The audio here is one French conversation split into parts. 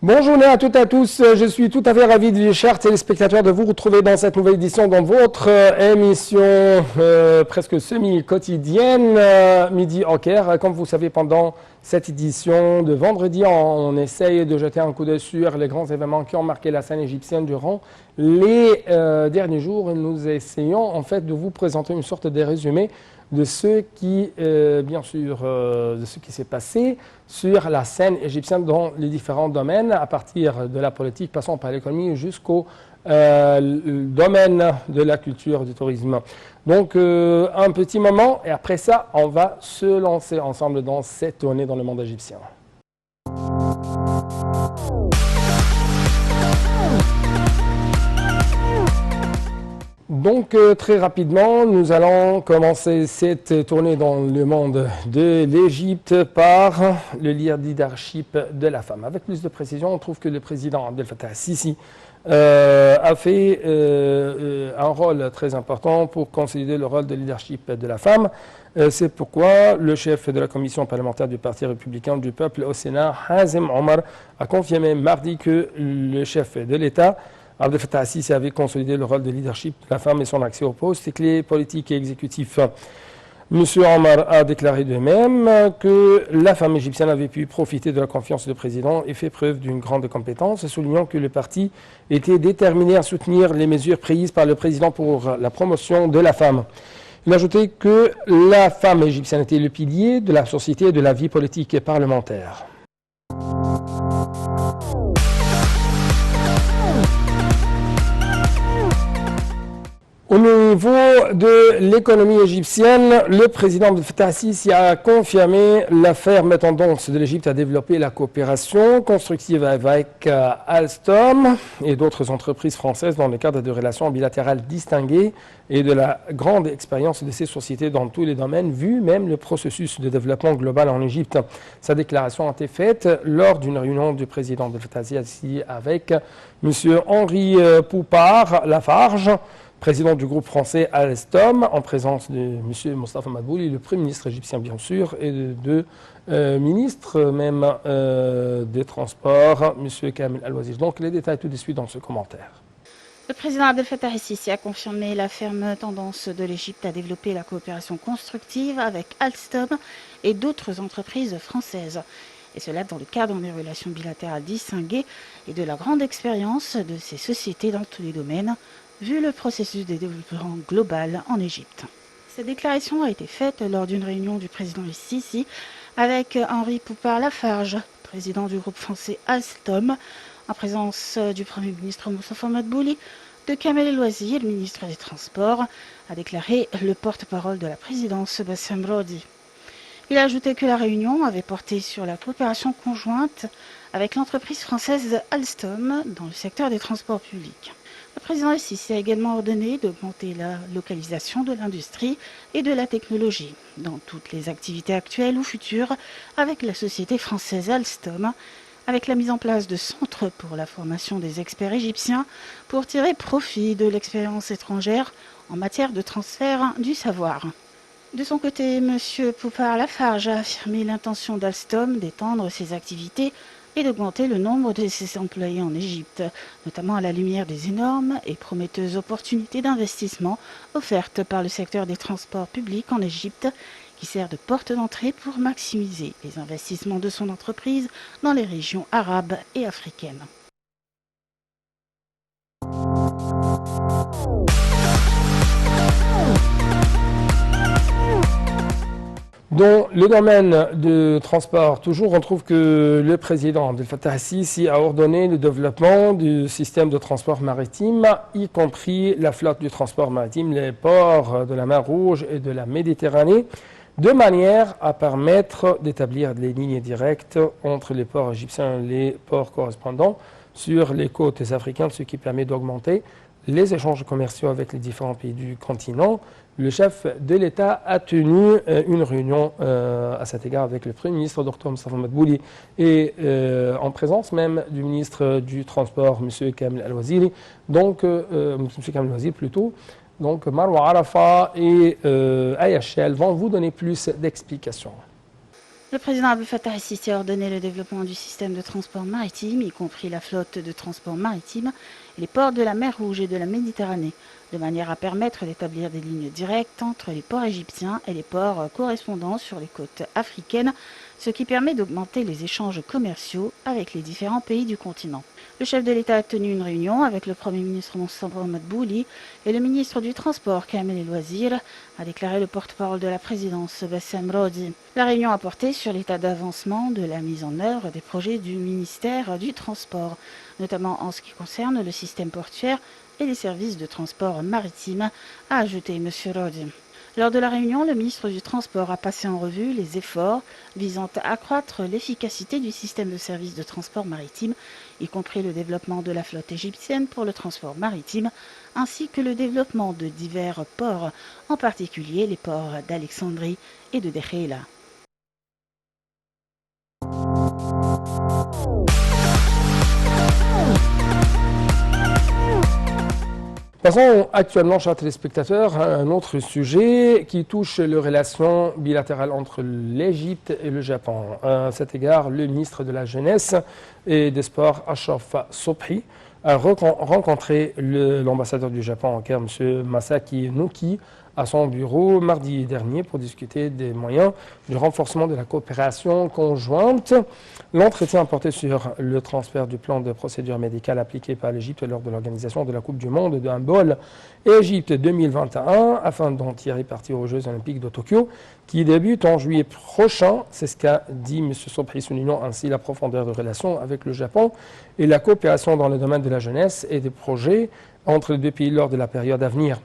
Bonne journée à toutes et à tous. Je suis tout à fait ravi, chers téléspectateurs, de vous retrouver dans cette nouvelle édition dans votre émission presque semi-quotidienne, Midi au Caire. Comme vous savez, pendant cette édition de vendredi, on essaye de jeter un coup d'œil sur les grands événements qui ont marqué la scène égyptienne durant les derniers jours. Nous essayons en fait de vous présenter une sorte de résumé de ce qui, bien sûr, de ce qui s'est passé sur la scène égyptienne dans les différents domaines, à partir de la politique, passant par l'économie jusqu'au domaine de la culture, du tourisme. Donc, un petit moment, et après ça, on va se lancer ensemble dans cette tournée dans le monde égyptien. Donc, très rapidement, nous allons commencer cette tournée dans le monde de l'Égypte par le leadership de la femme. Avec plus de précision, on trouve que le président Abdel Fattah al-Sisi a fait un rôle très important pour consolider le rôle de leadership de la femme. C'est pourquoi le chef de la commission parlementaire du Parti républicain du peuple au Sénat, Hazem Omar, a confirmé mardi que le chef de l'État, Abdel Fattah al-Sisi, avait consolidé le rôle de leadership de la femme et son accès aux postes clés politiques et exécutifs. M. Omar a déclaré de même que la femme égyptienne avait pu profiter de la confiance du président et fait preuve d'une grande compétence, soulignant que le parti était déterminé à soutenir les mesures prises par le président pour la promotion de la femme. Il a ajouté que la femme égyptienne était le pilier de la société et de la vie politique et parlementaire. Au niveau de l'économie égyptienne, le président Abdel Fattah al-Sisi a confirmé la ferme tendance de l'Égypte à développer la coopération constructive avec Alstom et d'autres entreprises françaises dans le cadre de relations bilatérales distinguées et de la grande expérience de ces sociétés dans tous les domaines, vu même le processus de développement global en Égypte. Sa déclaration a été faite lors d'une réunion du président Abdel Fattah al-Sisi avec M. Henri Poupart-Lafarge, président du groupe français Alstom, en présence de M. Mostafa Madbouli, le Premier ministre égyptien bien sûr, et de ministre même des Transports, M. Kamel Al-Wazir. Donc les détails tout de suite dans ce commentaire. Le président Abdel Fattah al-Sisi a confirmé la ferme tendance de l'Égypte à développer la coopération constructive avec Alstom et d'autres entreprises françaises. Et cela dans le cadre des relations bilatérales distinguées et de la grande expérience de ces sociétés dans tous les domaines, vu le processus de développement global en Égypte. Cette déclaration a été faite lors d'une réunion du président al-Sisi avec Henri Poupart-Lafarge, président du groupe français Alstom, en présence du Premier ministre Mostafa Madbouli, de Kamel El-Wazir, ministre des Transports, a déclaré le porte-parole de la présidence Bassem Rodi. Il a ajouté que la réunion avait porté sur la coopération conjointe avec l'entreprise française Alstom dans le secteur des transports publics. Le président al-Sisi a également ordonné d'augmenter la localisation de l'industrie et de la technologie dans toutes les activités actuelles ou futures avec la société française Alstom, avec la mise en place de centres pour la formation des experts égyptiens pour tirer profit de l'expérience étrangère en matière de transfert du savoir. De son côté, M. Poupart-Lafarge a affirmé l'intention d'Alstom d'étendre ses activités et d'augmenter le nombre de ses employés en Égypte, notamment à la lumière des énormes et prometteuses opportunités d'investissement offertes par le secteur des transports publics en Égypte, qui sert de porte d'entrée pour maximiser les investissements de son entreprise dans les régions arabes et africaines. Dans le domaine du transport, toujours, on trouve que le président Abdel Fattah al-Sisi a ordonné le développement du système de transport maritime, y compris la flotte du transport maritime, les ports de la mer Rouge et de la Méditerranée, de manière à permettre d'établir des lignes directes entre les ports égyptiens et les ports correspondants sur les côtes africaines, ce qui permet d'augmenter les échanges commerciaux avec les différents pays du continent. Le chef de l'État a tenu une réunion à cet égard avec le Premier ministre, Dr Mostafa Madbouli, et en présence même du ministre du Transport, M. Kamel Al-Waziri, donc M. Kamel Al-Waziri plutôt. Donc Marwa Arafa et Aya Shell vont vous donner plus d'explications. Le président Abdel Fattah el-Sisi a ordonné le développement du système de transport maritime, y compris la flotte de transport maritime et les ports de la mer Rouge et de la Méditerranée, de manière à permettre d'établir des lignes directes entre les ports égyptiens et les ports correspondants sur les côtes africaines, ce qui permet d'augmenter les échanges commerciaux avec les différents pays du continent. Le chef de l'État a tenu une réunion avec le Premier ministre Moustapha Madbouli et le ministre du Transport Kamel El Wazir, a déclaré le porte-parole de la présidence Bassem Rodi. La réunion a porté sur l'état d'avancement de la mise en œuvre des projets du ministère du Transport, notamment en ce qui concerne le système portuaire et les services de transport maritime, a ajouté M. Rodi. Lors de la réunion, le ministre du Transport a passé en revue les efforts visant à accroître l'efficacité du système de services de transport maritime, y compris le développement de la flotte égyptienne pour le transport maritime, ainsi que le développement de divers ports, en particulier les ports d'Alexandrie et de Dekheila. Passons actuellement, chers téléspectateurs, à un autre sujet qui touche les relations bilatérales entre l'Égypte et le Japon. À cet égard, le ministre de la Jeunesse et des Sports, Achraf Sobhi, a rencontré l'ambassadeur du Japon en Caire, M. Masaki Noki, à son bureau mardi dernier pour discuter des moyens du renforcement de la coopération conjointe. L'entretien portait sur le transfert du plan de procédure médicale appliqué par l'Égypte lors de l'organisation de la Coupe du Monde de handball Égypte 2021 afin d'en tirer parti aux Jeux Olympiques de Tokyo qui débutent en juillet prochain. C'est ce qu'a dit M. Sobhi, soulignant ainsi la profondeur de relations avec le Japon et la coopération dans le domaine de la jeunesse et des projets entre les deux pays lors de la période à venir.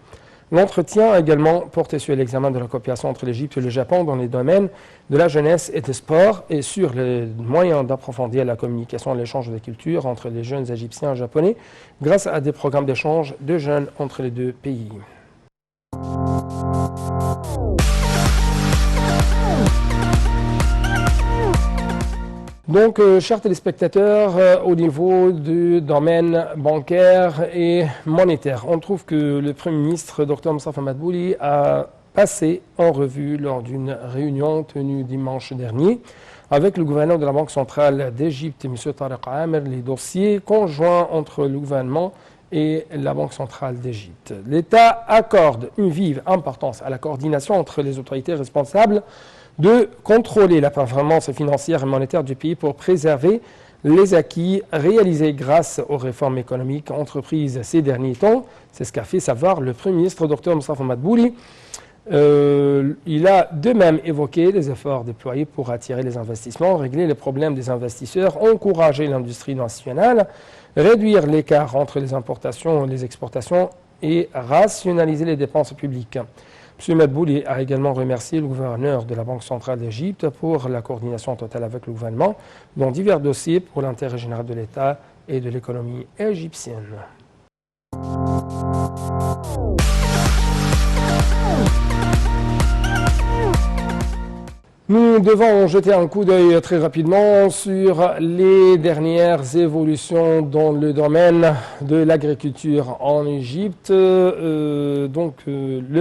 L'entretien a également porté sur l'examen de la coopération entre l'Égypte et le Japon dans les domaines de la jeunesse et des sports et sur les moyens d'approfondir la communication et l'échange de cultures entre les jeunes Égyptiens et Japonais grâce à des programmes d'échange de jeunes entre les deux pays. Donc, chers téléspectateurs, au niveau du domaine bancaire et monétaire, on trouve que le Premier ministre, Dr Moustapha Madbouli, a passé en revue lors d'une réunion tenue dimanche dernier avec le gouverneur de la Banque centrale d'Égypte, M. Tariq Amer, les dossiers conjoints entre le gouvernement et la Banque centrale d'Égypte. L'État accorde une vive importance à la coordination entre les autorités responsables de contrôler la performance financière et monétaire du pays pour préserver les acquis réalisés grâce aux réformes économiques entreprises ces derniers temps. C'est ce qu'a fait savoir le Premier ministre Dr Moustapha Madbouli. Il a de même évoqué les efforts déployés pour attirer les investissements, régler les problèmes des investisseurs, encourager l'industrie nationale, réduire l'écart entre les importations et les exportations et rationaliser les dépenses publiques. M. Madbouli a également remercié le gouverneur de la Banque centrale d'Égypte pour la coordination totale avec le gouvernement dans divers dossiers pour l'intérêt général de l'État et de l'économie égyptienne. Nous devons jeter un coup d'œil très rapidement sur les dernières évolutions dans le domaine de l'agriculture en Égypte. Le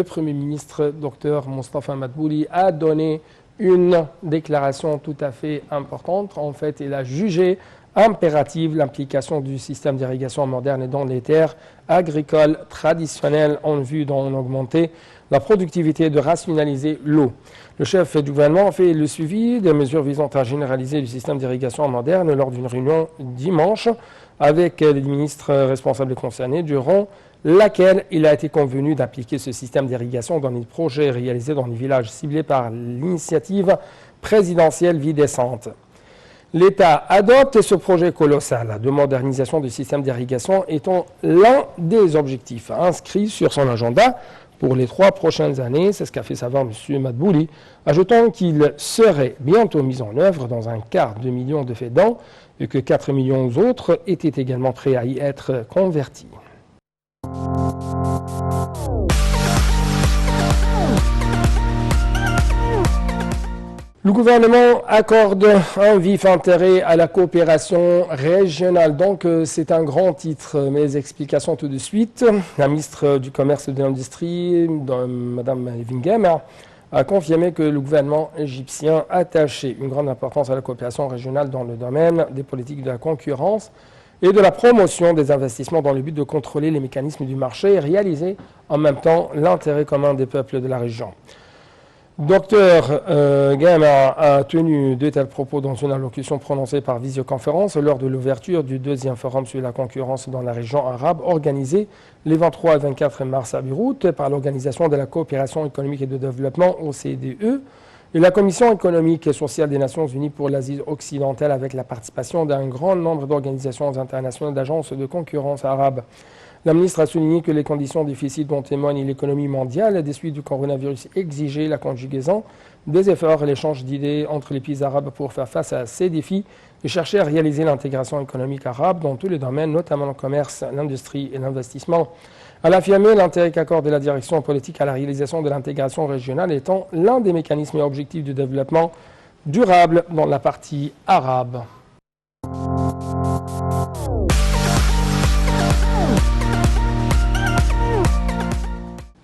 Premier ministre, Dr Moustapha Madbouli, a donné une déclaration tout à fait importante. En fait, il a jugé impérative l'implication du système d'irrigation moderne dans les terres agricoles traditionnelles en vue d'en augmenter la productivité et de rationaliser l'eau. Le chef du gouvernement a fait le suivi des mesures visant à généraliser le système d'irrigation moderne lors d'une réunion dimanche avec les ministres responsables concernés, durant laquelle il a été convenu d'appliquer ce système d'irrigation dans les projets réalisés dans les villages ciblés par l'initiative présidentielle Vie décente. L'État adopte ce projet colossal de modernisation du système d'irrigation étant l'un des objectifs inscrits sur son agenda pour les 3 prochaines années. C'est ce qu'a fait savoir M. Madbouli, ajoutant qu'il serait bientôt mis en œuvre dans un quart de million de fédans et que 4 millions autres étaient également prêts à y être convertis. Le gouvernement accorde un vif intérêt à la coopération régionale. Donc, c'est un grand titre. Mes explications tout de suite. La ministre du Commerce et de l'Industrie, Mme Wingem, a confirmé que le gouvernement égyptien attachait une grande importance à la coopération régionale dans le domaine des politiques de la concurrence et de la promotion des investissements dans le but de contrôler les mécanismes du marché et réaliser en même temps l'intérêt commun des peuples de la région. Dr Gama a tenu de tels propos dans une allocution prononcée par visioconférence lors de l'ouverture du deuxième forum sur la concurrence dans la région arabe organisé les 23 et 24 mars à Beyrouth par l'Organisation de la coopération économique et de développement OCDE et la Commission économique et sociale des Nations Unies pour l'Asie occidentale avec la participation d'un grand nombre d'organisations internationales d'agences de concurrence arabes. La ministre a souligné que les conditions difficiles dont témoigne l'économie mondiale des suites du coronavirus exigeaient la conjugaison des efforts et l'échange d'idées entre les pays arabes pour faire face à ces défis et chercher à réaliser l'intégration économique arabe dans tous les domaines, notamment le commerce, l'industrie et l'investissement. Elle a affirmé l'intérêt qu'accorde la direction politique à la réalisation de l'intégration régionale étant l'un des mécanismes et objectifs du développement durable dans la partie arabe.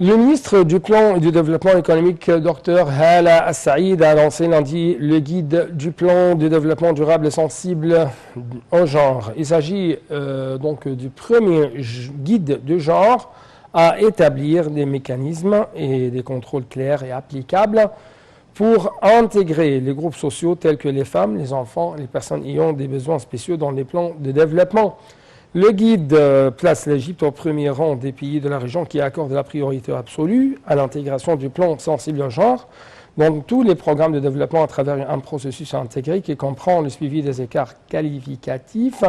Le ministre du Plan et du Développement économique, Dr Hala Saïd, a lancé lundi le guide du plan de développement durable et sensible au genre. Il s'agit donc du premier guide de genre à établir des mécanismes et des contrôles clairs et applicables pour intégrer les groupes sociaux tels que les femmes, les enfants, les personnes ayant des besoins spéciaux dans les plans de développement. Le guide place l'Égypte au premier rang des pays de la région qui accordent la priorité absolue à l'intégration du plan sensible au genre dans tous les programmes de développement à travers un processus intégré qui comprend le suivi des écarts qualitatifs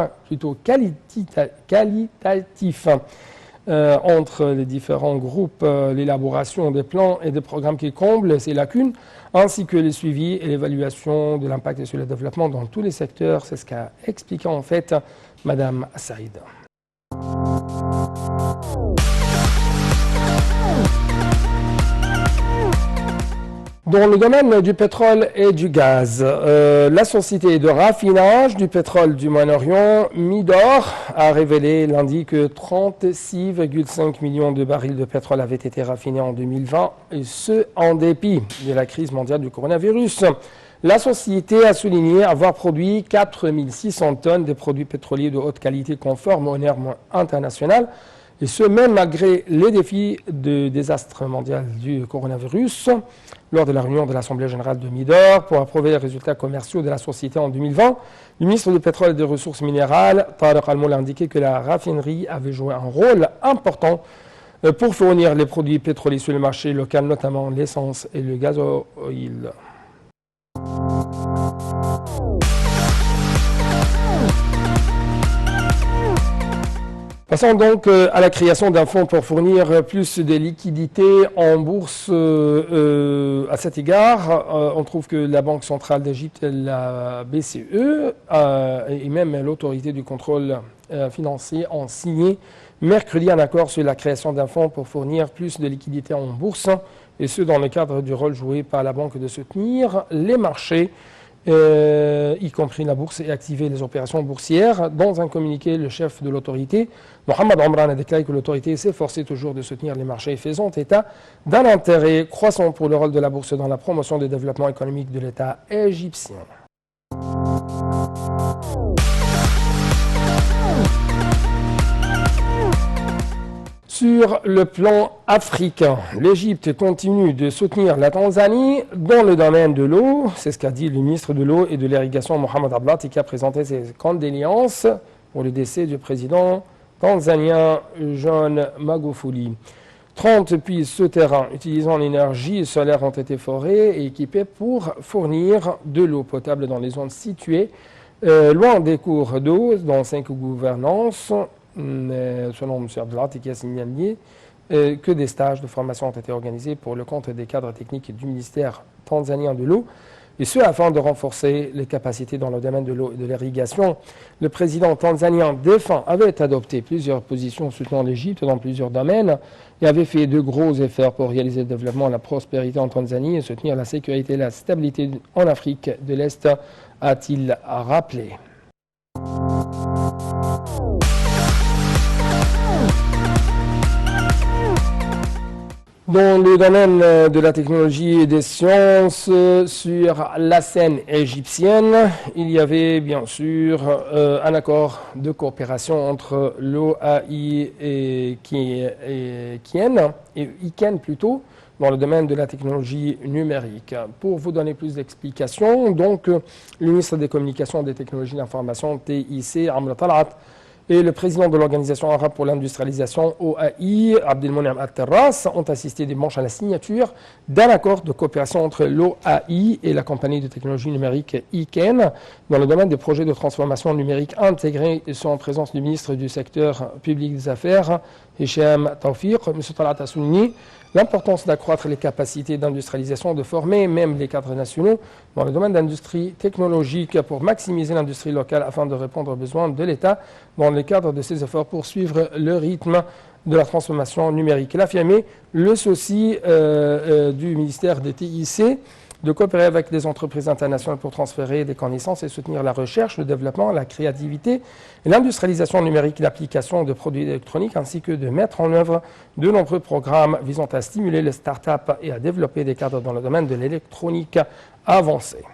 entre les différents groupes, l'élaboration des plans et des programmes qui comblent ces lacunes, ainsi que le suivi et l'évaluation de l'impact sur le développement dans tous les secteurs. C'est ce qu'a expliqué en fait Madame Saïd. Dans le domaine du pétrole et du gaz, la société de raffinage du pétrole du Moyen-Orient, Midor, a révélé lundi que 36,5 millions de barils de pétrole avaient été raffinés en 2020, et ce, en dépit de la crise mondiale du coronavirus. La société a souligné avoir produit 4600 tonnes de produits pétroliers de haute qualité conformes aux normes internationales, et ce même malgré les défis du désastre mondial du coronavirus. Lors de la réunion de l'Assemblée générale de Midor pour approuver les résultats commerciaux de la société en 2020, le ministre du Pétrole et des Ressources minérales, Tariq Al-Moula, a indiqué que la raffinerie avait joué un rôle important pour fournir les produits pétroliers sur le marché local, notamment l'essence et le gazoil. Passons donc à la création d'un fonds pour fournir plus de liquidités en bourse. À cet égard, on trouve que la Banque centrale d'Égypte, la BCE, et même l'autorité du contrôle financier ont signé mercredi un accord sur la création d'un fonds pour fournir plus de liquidités en bourse, et ce dans le cadre du rôle joué par la banque de soutenir les marchés, y compris la bourse, et activer les opérations boursières. Dans un communiqué, le chef de l'autorité, Mohamed Omran, a déclaré que l'autorité s'efforçait toujours de soutenir les marchés, faisant état d'un intérêt croissant pour le rôle de la bourse dans la promotion du développement économique de l'État égyptien. Sur le plan africain, l'Égypte continue de soutenir la Tanzanie dans le domaine de l'eau. C'est ce qu'a dit le ministre de l'eau et de l'irrigation, Mohamed Ablati, qui a présenté ses condoléances pour le décès du président tanzanien John Magufuli. 30 puits souterrains utilisant l'énergie solaire ont été forés et équipés pour fournir de l'eau potable dans les zones situées loin des cours d'eau dans 5 gouvernances. Selon M. Abdelati, qui a signalé que des stages de formation ont été organisés pour le compte des cadres techniques du ministère tanzanien de l'eau, et ce afin de renforcer les capacités dans le domaine de l'eau et de l'irrigation. Le président tanzanien défunt avait adopté plusieurs positions soutenant l'Égypte dans plusieurs domaines et avait fait de gros efforts pour réaliser le développement et la prospérité en Tanzanie et soutenir la sécurité et la stabilité en Afrique de l'Est, a-t-il rappelé. Dans le domaine de la technologie et des sciences, sur la scène égyptienne, il y avait bien sûr un accord de coopération entre l'OAI et ICANN plutôt, dans le domaine de la technologie numérique. Pour vous donner plus d'explications, donc le ministre des Communications et des Technologies de l'Information, TIC, Amr Talat, et le président de l'Organisation arabe pour l'industrialisation, OAI, Abdelmonem Al-Terras, ont assisté dimanche à la signature d'un accord de coopération entre l'OAI et la compagnie de technologie numérique ICANN dans le domaine des projets de transformation numérique intégrés et sont en présence du ministre du secteur public des affaires, Hicham Tawfiq. M. Talat a souligné l'importance d'accroître les capacités d'industrialisation, de former même les cadres nationaux dans le domaine d'industrie technologique pour maximiser l'industrie locale afin de répondre aux besoins de l'État dans le cadre de ses efforts pour suivre le rythme de la transformation numérique. Il a affirmé le souci du ministère des TIC de coopérer avec des entreprises internationales pour transférer des connaissances et soutenir la recherche, le développement, la créativité et l'industrialisation numérique d'applications de produits électroniques, ainsi que de mettre en œuvre de nombreux programmes visant à stimuler les startups et à développer des cadres dans le domaine de l'électronique avancée.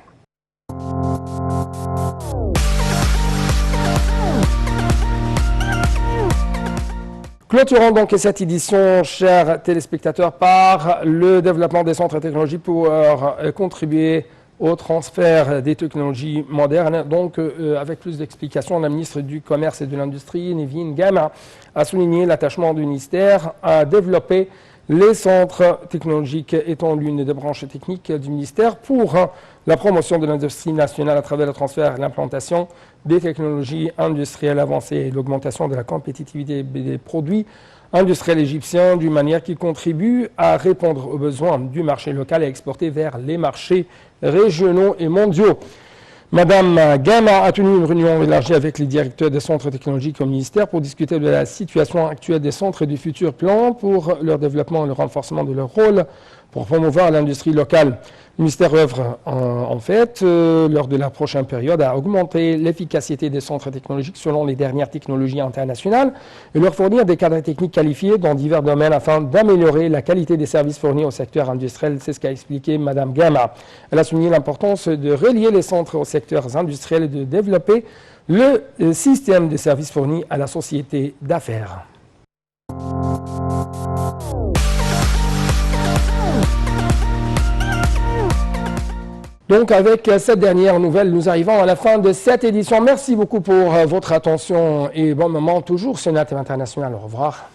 Clôturons donc cette édition, chers téléspectateurs, par le développement des centres technologiques pour contribuer au transfert des technologies modernes. Donc, avec plus d'explications, la ministre du Commerce et de l'Industrie, Nevin Gama, a souligné l'attachement du ministère à développer les centres technologiques étant l'une des branches techniques du ministère pour la promotion de l'industrie nationale à travers le transfert et l'implantation des technologies industrielles avancées et l'augmentation de la compétitivité des produits industriels égyptiens d'une manière qui contribue à répondre aux besoins du marché local et à exporter vers les marchés régionaux et mondiaux. Madame Gama a tenu une réunion élargie avec les directeurs des centres technologiques au ministère pour discuter de la situation actuelle des centres et du futur plan pour leur développement et le renforcement de leur rôle pour promouvoir l'industrie locale. Le ministère œuvre en fait, lors de la prochaine période, à augmenter l'efficacité des centres technologiques selon les dernières technologies internationales et leur fournir des cadres techniques qualifiés dans divers domaines afin d'améliorer la qualité des services fournis au secteur industriel. C'est ce qu'a expliqué Mme Gama. Elle a souligné l'importance de relier les centres aux secteurs industriels et de développer le système de services fournis à la société d'affaires. Donc avec cette dernière nouvelle, nous arrivons à la fin de cette édition. Merci beaucoup pour votre attention et bon moment toujours sur NATM International. Au revoir.